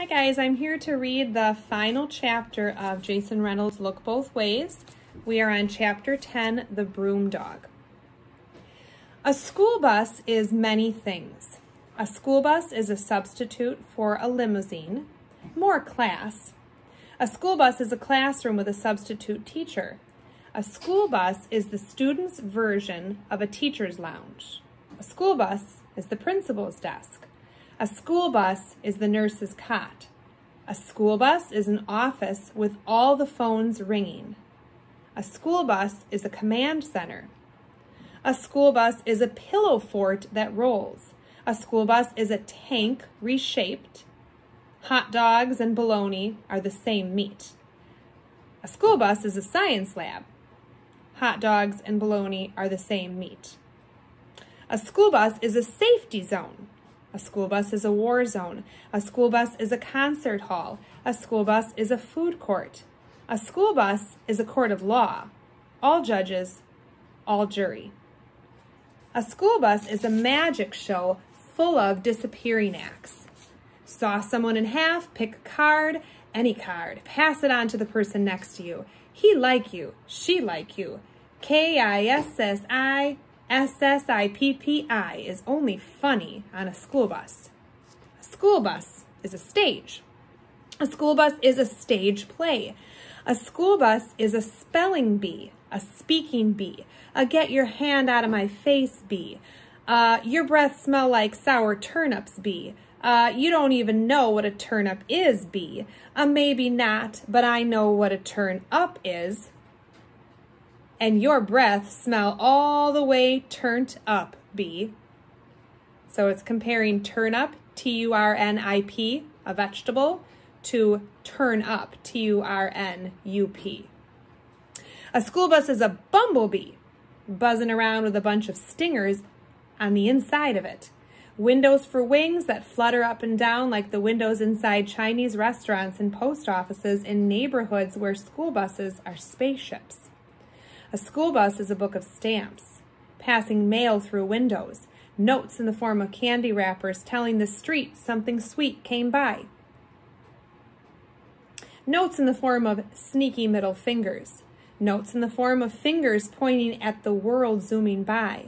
Hi guys, I'm here to read the final chapter of Jason Reynolds' Look Both Ways. We are on chapter 10, The Broom Dog. A school bus is many things. A school bus is a substitute for a limousine, more class. A school bus is a classroom with a substitute teacher. A school bus is the student's version of a teacher's lounge. A school bus is the principal's desk. A school bus is the nurse's cot. A school bus is an office with all the phones ringing. A school bus is a command center. A school bus is a pillow fort that rolls. A school bus is a tank reshaped. Hot dogs and bologna are the same meat. A school bus is a science lab. Hot dogs and bologna are the same meat. A school bus is a safety zone. A school bus is a war zone. A school bus is a concert hall. A school bus is a food court. A school bus is a court of law. All judges, all jury. A school bus is a magic show full of disappearing acts. Saw someone in half, pick a card, any card, pass it on to the person next to you. He like you, she like you. KISSI SSIPPI is only funny on a school bus. A school bus is a stage. A school bus is a stage play. A school bus is a spelling bee, a speaking bee, a get your hand out of my face bee, your breath smell like sour turnips bee, you don't even know what a turnip is bee, a maybe not, but I know what a turn up is. And your breath smell all the way turned up, bee. So it's comparing turnip, T-U-R-N-I-P, a vegetable, to turn up, T-U-R-N-U-P. A school bus is a bumblebee, buzzing around with a bunch of stingers on the inside of it. Windows for wings that flutter up and down like the windows inside Chinese restaurants and post offices in neighborhoods where school buses are spaceships. A school bus is a book of stamps, passing mail through windows, notes in the form of candy wrappers telling the street something sweet came by. Notes in the form of sneaky middle fingers. Notes in the form of fingers pointing at the world zooming by.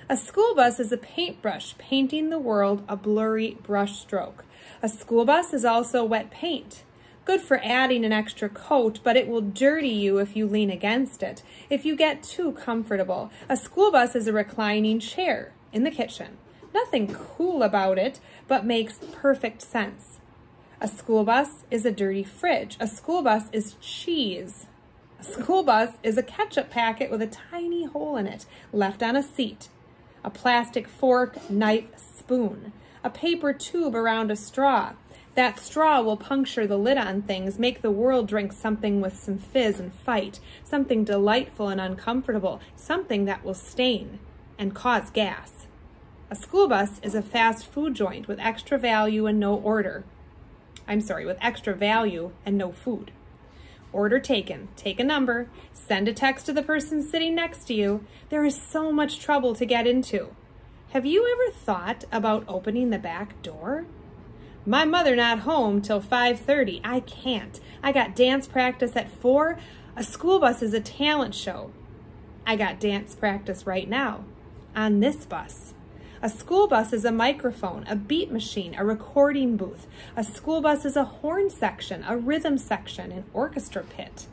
A school bus is a paintbrush painting the world a blurry brush stroke. A school bus is also wet paint. Good for adding an extra coat, but it will dirty you if you lean against it, if you get too comfortable. A school bus is a reclining chair in the kitchen. Nothing cool about it, but makes perfect sense. A school bus is a dirty fridge. A school bus is cheese. A school bus is a ketchup packet with a tiny hole in it, left on a seat. A plastic fork, knife, spoon. A paper tube around a straw. That straw will puncture the lid on things, make the world drink something with some fizz and fight, something delightful and uncomfortable, something that will stain and cause gas. A school bus is a fast food joint with extra value and no order. with extra value and no food. Order taken. Take a number. Send a text to the person sitting next to you. There is so much trouble to get into. Have you ever thought about opening the back door? My mother not home till 5:30. I can't. I got dance practice at 4. A school bus is a talent show. I got dance practice right now on this bus. A school bus is a microphone, a beat machine, a recording booth. A school bus is a horn section, a rhythm section, an orchestra pit.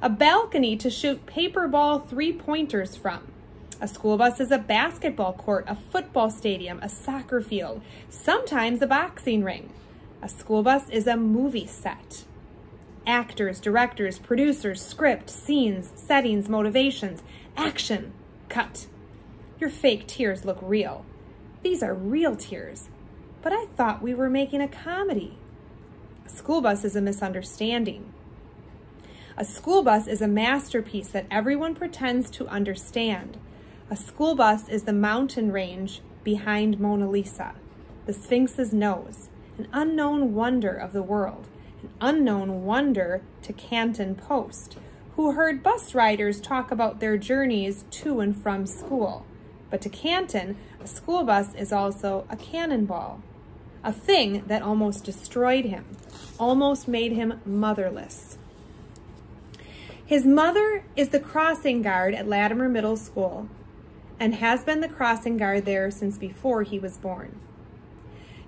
A balcony to shoot paper ball 3-pointers from. A school bus is a basketball court, a football stadium, a soccer field, sometimes a boxing ring. A school bus is a movie set. Actors, directors, producers, script, scenes, settings, motivations, action, cut. Your fake tears look real. These are real tears, but I thought we were making a comedy. A school bus is a misunderstanding. A school bus is a masterpiece that everyone pretends to understand. A school bus is the mountain range behind Mona Lisa, the Sphinx's nose, an unknown wonder of the world, an unknown wonder to Canton Post, who heard bus riders talk about their journeys to and from school. But to Canton, a school bus is also a cannonball, a thing that almost destroyed him, almost made him motherless. His mother is the crossing guard at Latimer Middle School and has been the crossing guard there since before he was born.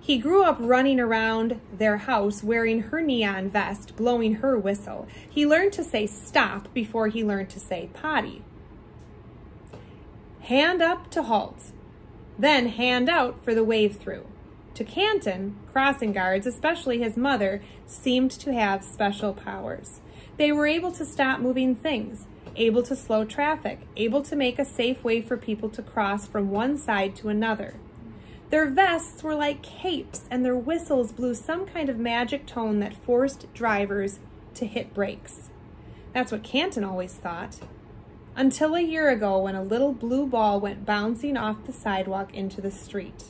He grew up running around their house wearing her neon vest, blowing her whistle. He learned to say stop before he learned to say potty. Hand up to halt, then hand out for the wave through. To Canton, crossing guards, especially his mother, seemed to have special powers. They were able to stop moving things, able to slow traffic, able to make a safe way for people to cross from one side to another. Their vests were like capes, and their whistles blew some kind of magic tone that forced drivers to hit brakes. That's what Canton always thought. Until a year ago when a little blue ball went bouncing off the sidewalk into the street.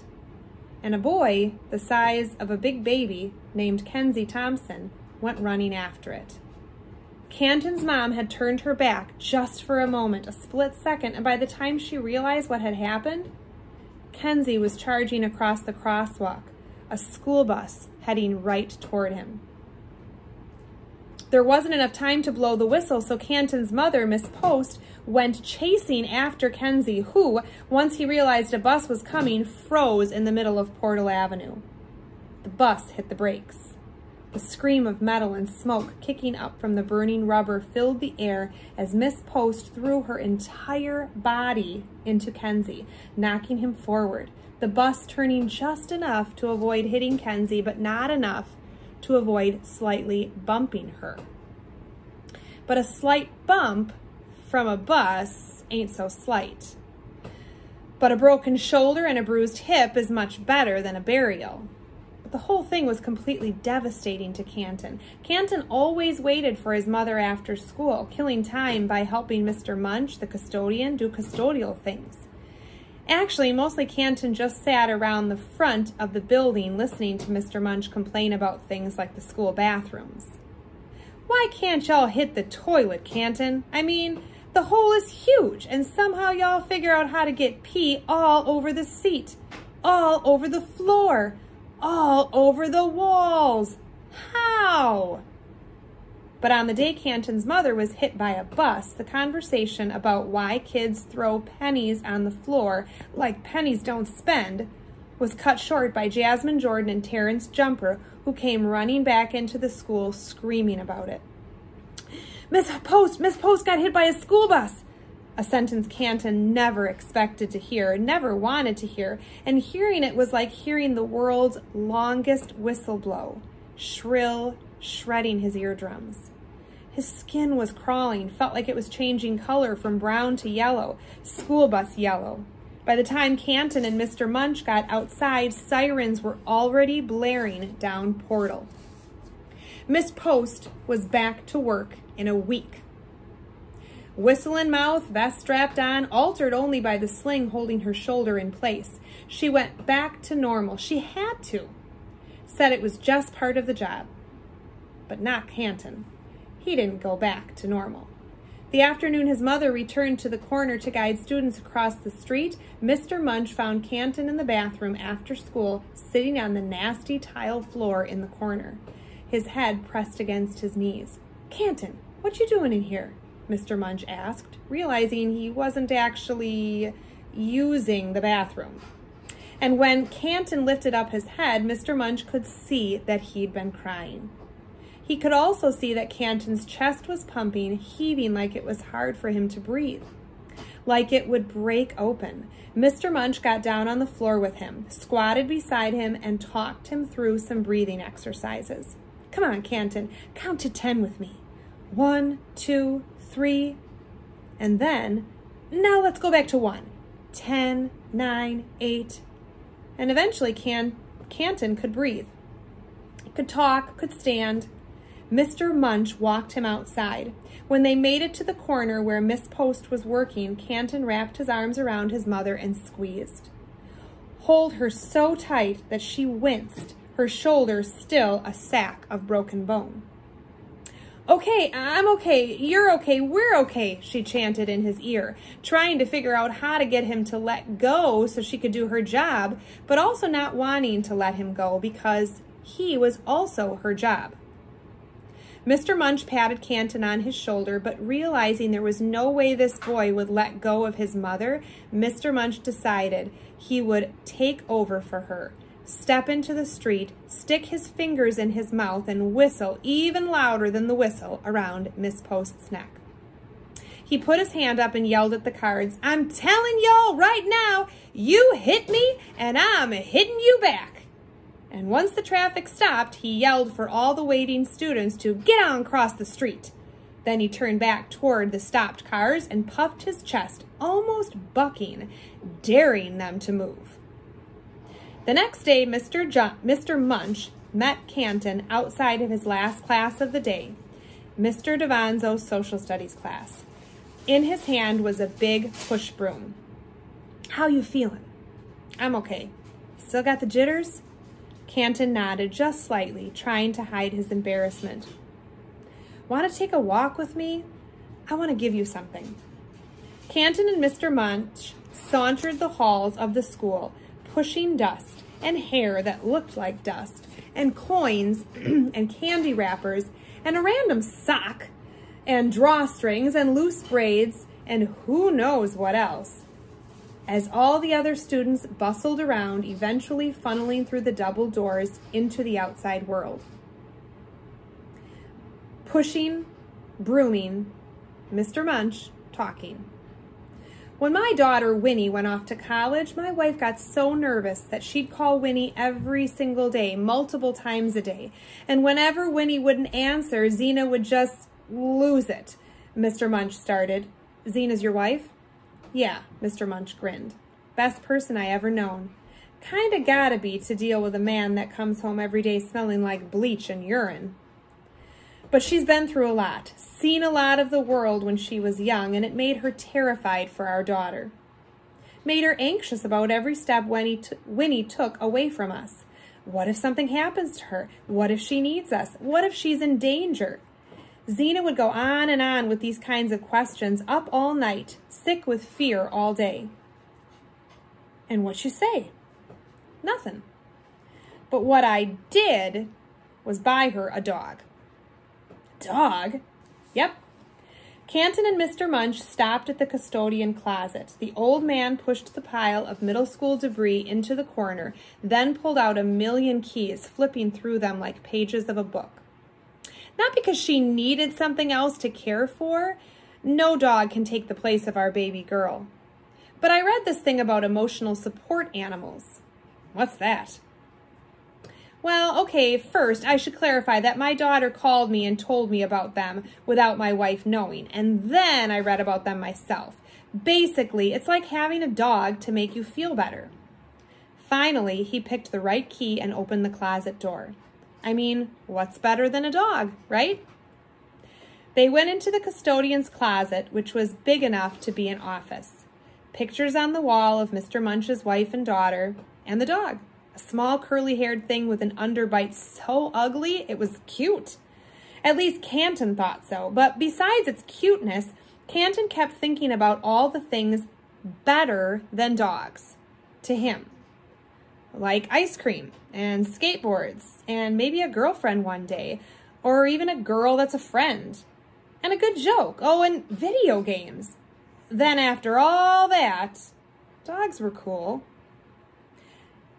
And a boy, the size of a big baby, named Kenzie Thompson, went running after it. Canton's mom had turned her back just for a moment, a split second, and by the time she realized what had happened, Kenzie was charging across the crosswalk, a school bus heading right toward him. There wasn't enough time to blow the whistle, so Canton's mother, Miss Post, went chasing after Kenzie, who, once he realized a bus was coming, froze in the middle of Portal Avenue. The bus hit the brakes. The scream of metal and smoke kicking up from the burning rubber filled the air as Miss Post threw her entire body into Kenzie, knocking him forward, the bus turning just enough to avoid hitting Kenzie, but not enough to avoid slightly bumping her. But a slight bump from a bus ain't so slight. But a broken shoulder and a bruised hip is much better than a burial. But the whole thing was completely devastating to Canton. Canton always waited for his mother after school, killing time by helping Mr. Munch, the custodian, do custodial things. Actually, mostly Canton just sat around the front of the building listening to Mr. Munch complain about things like the school bathrooms. Why can't y'all hit the toilet, Canton? I mean, the hole is huge, and somehow y'all figure out how to get pee all over the seat, all over the floor, all over the walls. How? But on the day Canton's mother was hit by a bus, the conversation about why kids throw pennies on the floor like pennies don't spend was cut short by Jasmine Jordan and Terrence Jumper, who came running back into the school screaming about it. Miss Post got hit by a school bus. A sentence Canton never expected to hear, never wanted to hear, and hearing it was like hearing the world's longest whistle blow, shrill, shredding his eardrums. His skin was crawling, felt like it was changing color from brown to yellow, school bus yellow. By the time Canton and Mr. Munch got outside, sirens were already blaring down Portal. Miss Post was back to work in a week. Whistle in mouth, vest strapped on, altered only by the sling holding her shoulder in place. She went back to normal. She had to. Said it was just part of the job. But not Canton. He didn't go back to normal. The afternoon his mother returned to the corner to guide students across the street, Mr. Munch found Canton in the bathroom after school, sitting on the nasty tile floor in the corner, his head pressed against his knees. Canton, what you doing in here? Mr. Munch asked, realizing he wasn't actually using the bathroom. And when Canton lifted up his head, Mr. Munch could see that he'd been crying. He could also see that Canton's chest was pumping, heaving like it was hard for him to breathe, like it would break open. Mr. Munch got down on the floor with him, squatted beside him, and talked him through some breathing exercises. Come on, Canton, count to 10 with me. 1, 2, 3, and then, now let's go back to 1. 10, 9, 8, and eventually Canton could breathe. He could talk, could stand. Mr. Munch walked him outside. When they made it to the corner where Miss Post was working, Canton wrapped his arms around his mother and squeezed. Hold her so tight that she winced, her shoulder still a sack of broken bone. Okay, I'm okay, you're okay, we're okay, she chanted in his ear, trying to figure out how to get him to let go so she could do her job, but also not wanting to let him go because he was also her job. Mr. Munch patted Canton on his shoulder, but realizing there was no way this boy would let go of his mother, Mr. Munch decided he would take over for her, step into the street, stick his fingers in his mouth, and whistle even louder than the whistle around Miss Post's neck. He put his hand up and yelled at the cards, "I'm telling y'all right now, you hit me and I'm hitting you back." And once the traffic stopped, he yelled for all the waiting students to get on across the street. Then he turned back toward the stopped cars and puffed his chest, almost bucking, daring them to move. The next day, Mr. Munch met Canton outside of his last class of the day, Mr. Devanzo's social studies class. In his hand was a big push broom. "How you feeling?" "I'm okay." "Still got the jitters?" Canton nodded just slightly, trying to hide his embarrassment. "Want to take a walk with me? I want to give you something." Canton and Mr. Munch sauntered the halls of the school, pushing dust and hair that looked like dust, and coins and candy wrappers, and a random sock, and drawstrings and loose braids, and who knows what else. As all the other students bustled around, eventually funneling through the double doors into the outside world. Pushing, brooming, Mr. Munch talking. When my daughter Winnie went off to college, my wife got so nervous that she'd call Winnie every single day, multiple times a day. And whenever Winnie wouldn't answer, Zena would just lose it. Mr. Munch started. "Zena's your wife?" "Yeah," Mr. Munch grinned. "Best person I ever known. Kinda gotta be to deal with a man that comes home every day smelling like bleach and urine. But she's been through a lot, seen a lot of the world when she was young, and it made her terrified for our daughter. Made her anxious about every step Winnie took away from us. What if something happens to her? What if she needs us? What if she's in danger?" Zena would go on and on with these kinds of questions, up all night, sick with fear all day. And what'd you say? Nothing. But what I did was buy her a dog. Dog? Yep. Canton and Mr. Munch stopped at the custodian closet. The old man pushed the pile of middle school debris into the corner, then pulled out a million keys, flipping through them like pages of a book. Not because she needed something else to care for. No dog can take the place of our baby girl. But I read this thing about emotional support animals. What's that? Well, okay, first I should clarify that my daughter called me and told me about them without my wife knowing, and then I read about them myself. Basically, it's like having a dog to make you feel better. Finally, he picked the right key and opened the closet door. I mean, what's better than a dog, right? They went into the custodian's closet, which was big enough to be an office. Pictures on the wall of Mr. Munch's wife and daughter, and the dog. A small curly-haired thing with an underbite so ugly, it was cute. At least Canton thought so. But besides its cuteness, Canton kept thinking about all the things better than dogs to him. Like ice cream and skateboards and maybe a girlfriend one day, or even a girl that's a friend, and a good joke. Oh, and video games. Then after all that, dogs were cool.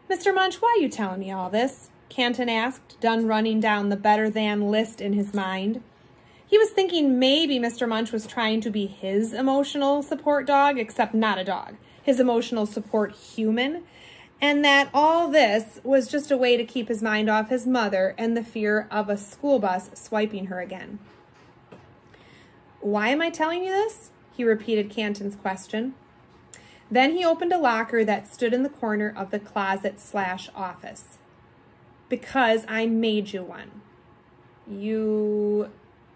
"Mr. Munch, why are you telling me all this?" Canton asked, done running down the better than list in his mind. He was thinking maybe Mr. Munch was trying to be his emotional support dog, except not a dog, his emotional support human, and that all this was just a way to keep his mind off his mother and the fear of a school bus swiping her again. "Why am I telling you this?" He repeated Canton's question. Then he opened a locker that stood in the corner of the closet/office. "Because I made you one." You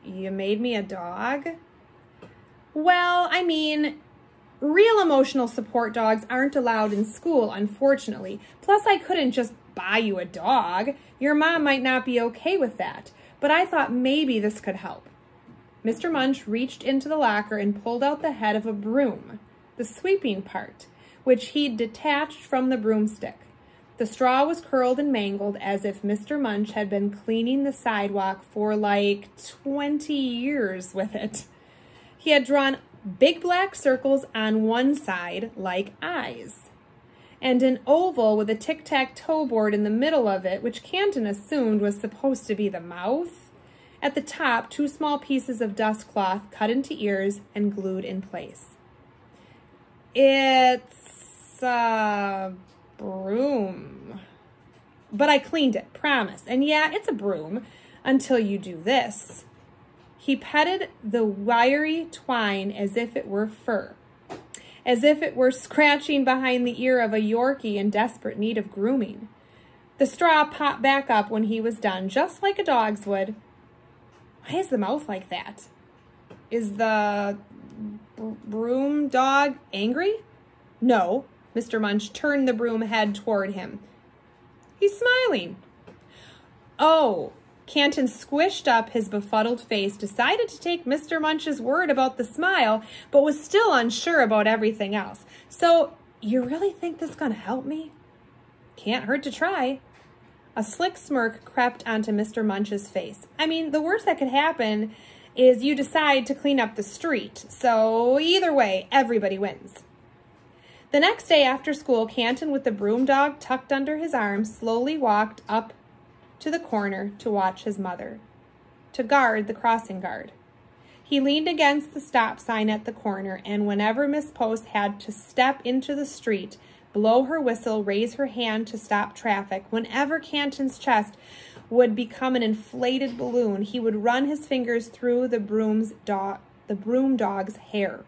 made me a dog? Well, I mean, real emotional support dogs aren't allowed in school, unfortunately. Plus, I couldn't just buy you a dog. Your mom might not be okay with that. But I thought maybe this could help. Mr. Munch reached into the locker and pulled out the head of a broom, the sweeping part, which he'd detached from the broomstick. The straw was curled and mangled as if Mr. Munch had been cleaning the sidewalk for like 20 years with it. He had drawn big black circles on one side like eyes, and an oval with a tic-tac-toe board in the middle of it, which Canton assumed was supposed to be the mouth. At the top, 2 small pieces of dust cloth cut into ears and glued in place. It's a broom. But I cleaned it, promise. And yeah, it's a broom until you do this. He petted the wiry twine as if it were fur, as if it were scratching behind the ear of a Yorkie in desperate need of grooming. The straw popped back up when he was done, just like a dog's would. Why is the mouth like that? Is the broom dog angry? No. Mr. Munch turned the broom head toward him. He's smiling. Oh. Canton squished up his befuddled face, decided to take Mr. Munch's word about the smile, but was still unsure about everything else. So, you really think this is going to help me? Can't hurt to try. A slick smirk crept onto Mr. Munch's face. I mean, the worst that could happen is you decide to clean up the street. So, either way, everybody wins. The next day after school, Canton, with the broom dog tucked under his arm, slowly walked up to the corner to watch his mother, to guard the crossing guard. He leaned against the stop sign at the corner, and whenever Miss Post had to step into the street, blow her whistle, raise her hand to stop traffic, whenever Canton's chest would become an inflated balloon, he would run his fingers through the broom dog's hair.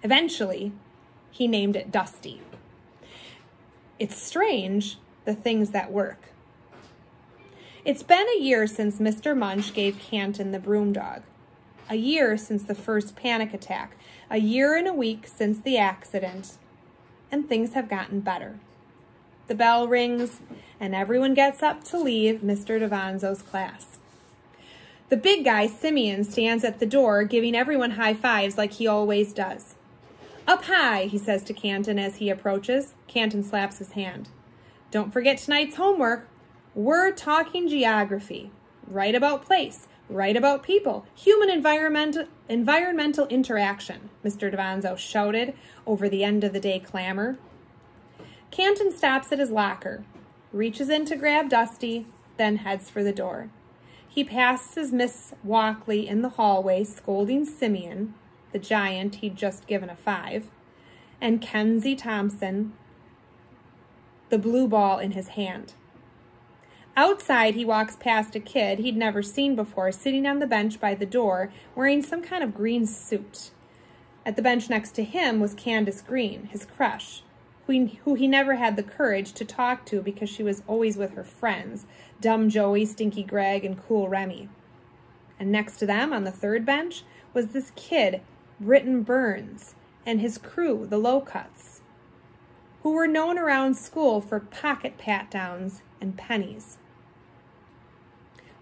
Eventually, he named it Dusty. It's strange, the things that work. It's been a year since Mr. Munch gave Canton the broom dog. A year since the first panic attack. A year and a week since the accident. And things have gotten better. The bell rings, and everyone gets up to leave Mr. Devanzo's class. The big guy, Simeon, stands at the door, giving everyone high fives like he always does. Up high, he says to Canton as he approaches. Canton slaps his hand. Don't forget tonight's homework. We're talking geography. Write about place. Write about people. Human environmental interaction, Mr. Devanzo shouted over the end of the day clamor. Canton stops at his locker, reaches in to grab Dusty, then heads for the door. He passes Miss Walkley in the hallway, scolding Simeon, the giant he'd just given a 5, and Kenzie Thompson, the blue ball in his hand. Outside, he walks past a kid he'd never seen before, sitting on the bench by the door, wearing some kind of green suit. At the bench next to him was Candace Green, his crush, who he never had the courage to talk to because she was always with her friends, Dumb Joey, Stinky Greg, and Cool Remy. And next to them, on the third bench, was this kid, Britton Burns, and his crew, the Lowcuts, who were known around school for pocket pat-downs and pennies.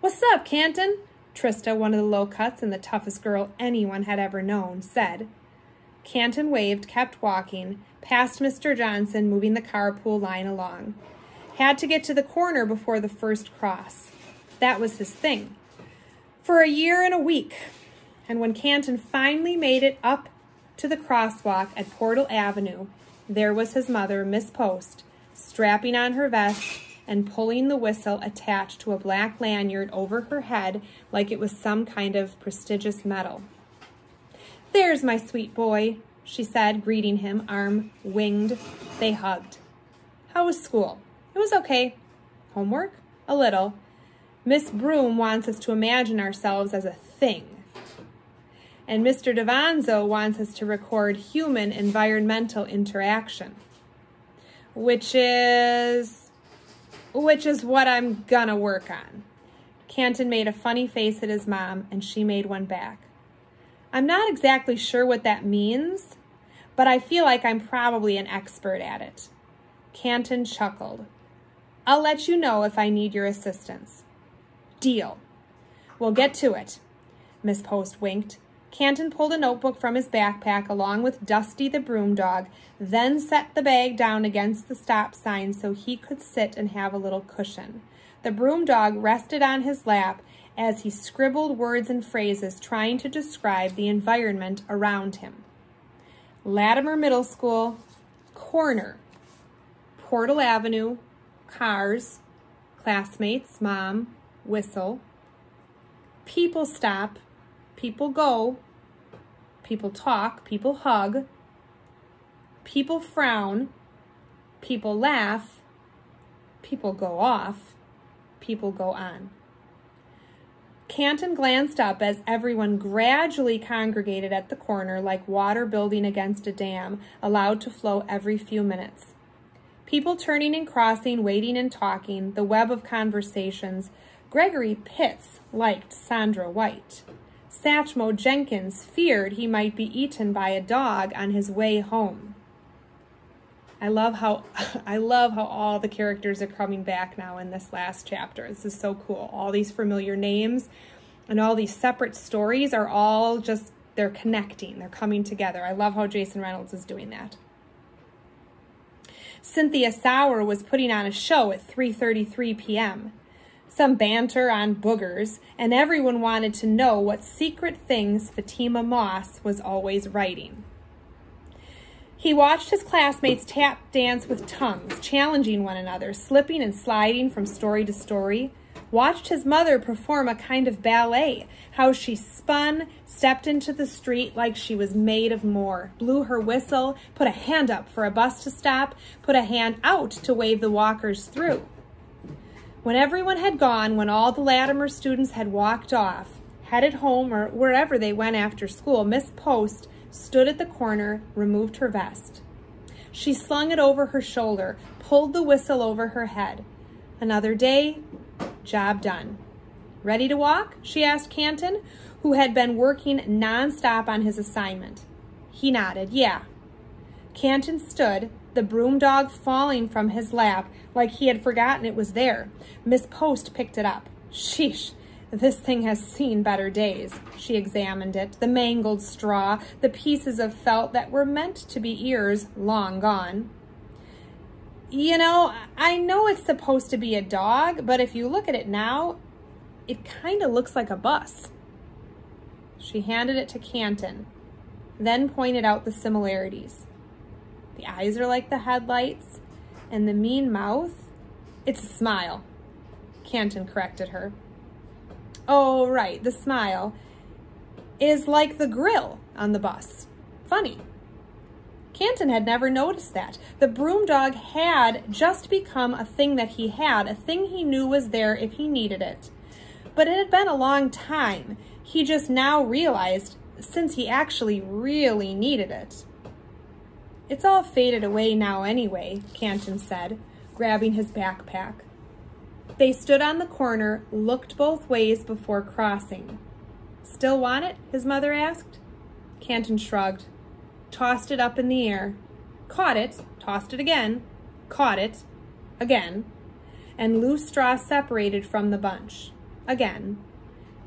What's up, Canton? Trista, one of the Lowcuts and the toughest girl anyone had ever known, said. Canton waved, kept walking, past Mr. Johnson, moving the carpool line along. Had to get to the corner before the first cross. That was his thing. For a year and a week. And when Canton finally made it up to the crosswalk at Portal Avenue, there was his mother, Miss Post, strapping on her vest and pulling the whistle attached to a black lanyard over her head like it was some kind of prestigious medal. There's my sweet boy, she said, greeting him, arm winged. They hugged. How was school? It was okay. Homework? A little. Miss Broom wants us to imagine ourselves as a thing. And Mr. Devanzo wants us to record human environmental interaction, which is what I'm gonna work on. Canton made a funny face at his mom, and she made one back. I'm not exactly sure what that means, but I feel like I'm probably an expert at it. Canton chuckled. I'll let you know if I need your assistance. Deal. We'll get to it. Miss Post winked. Canton pulled a notebook from his backpack along with Dusty the broom dog, then set the bag down against the stop sign so he could sit and have a little cushion. The broom dog rested on his lap as he scribbled words and phrases trying to describe the environment around him. Latimer Middle School, corner, Portal Avenue, cars, classmates, mom, whistle, people stop, people go, people talk, people hug, people frown, people laugh, people go off, people go on. Canton glanced up as everyone gradually congregated at the corner like water building against a dam, allowed to flow every few minutes. People turning and crossing, waiting and talking, the web of conversations. Gregory Pitts liked Sandra White. Satchmo Jenkins feared he might be eaten by a dog on his way home. I love how all the characters are coming back now in this last chapter. This is so cool. All these familiar names and all these separate stories are all just, they're connecting. They're coming together. I love how Jason Reynolds is doing that. Cynthia Sauer was putting on a show at 3:33 p.m. Some banter on boogers, and everyone wanted to know what secret things Fatima Moss was always writing. He watched his classmates tap dance with tongues, challenging one another, slipping and sliding from story to story. Watched his mother perform a kind of ballet, how she spun, stepped into the street like she was made of more, blew her whistle, put a hand up for a bus to stop, put a hand out to wave the walkers through. When everyone had gone, when all the Latimer students had walked off, headed home or wherever they went after school, Miss Post stood at the corner, removed her vest. She slung it over her shoulder, pulled the whistle over her head. Another day, job done. Ready to walk? She asked Canton, who had been working nonstop on his assignment. He nodded, yeah. Canton stood, the broom dog falling from his lap like he had forgotten it was there. Miss Post picked it up. Sheesh. This thing has seen better days. She examined it, the mangled straw, the pieces of felt that were meant to be ears long gone. You know, I know it's supposed to be a dog, but if you look at it now, it kind of looks like a bus. She handed it to Canton, then pointed out the similarities. The eyes are like the headlights, and the mean mouth, it's a smile. Canton corrected her. Oh, right, the smile is like the grill on the bus. Funny. Canton had never noticed that. The broom dog had just become a thing that he had, a thing he knew was there if he needed it. But it had been a long time. He just now realized, since he actually really needed it. It's all faded away now anyway, Canton said, grabbing his backpack. They stood on the corner, looked both ways before crossing. Still want it? His mother asked. Canton shrugged, tossed it up in the air, caught it, tossed it again, caught it, again, and loose straw separated from the bunch, again,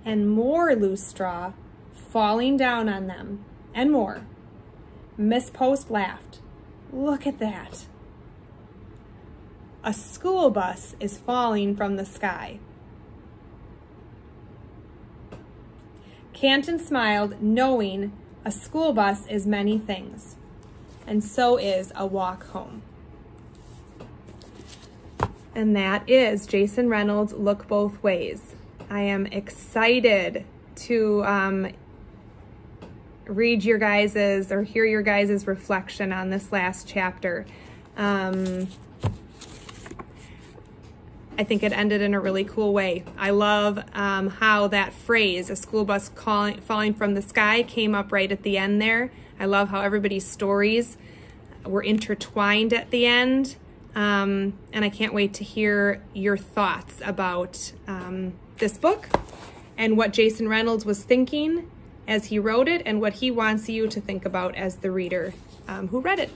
and more loose straw falling down on them, and more. Miss Post laughed. Look at that. A school bus is falling from the sky. Canton smiled, knowing a school bus is many things, and so is a walk home. And that is Jason Reynolds' Look Both Ways. I am excited to read your guys's or hear your guys's reflection on this last chapter. I think it ended in a really cool way. I love how that phrase, a school bus falling from the sky, came up right at the end there. I love how everybody's stories were intertwined at the end. And I can't wait to hear your thoughts about this book and what Jason Reynolds was thinking as he wrote it and what he wants you to think about as the reader who read it.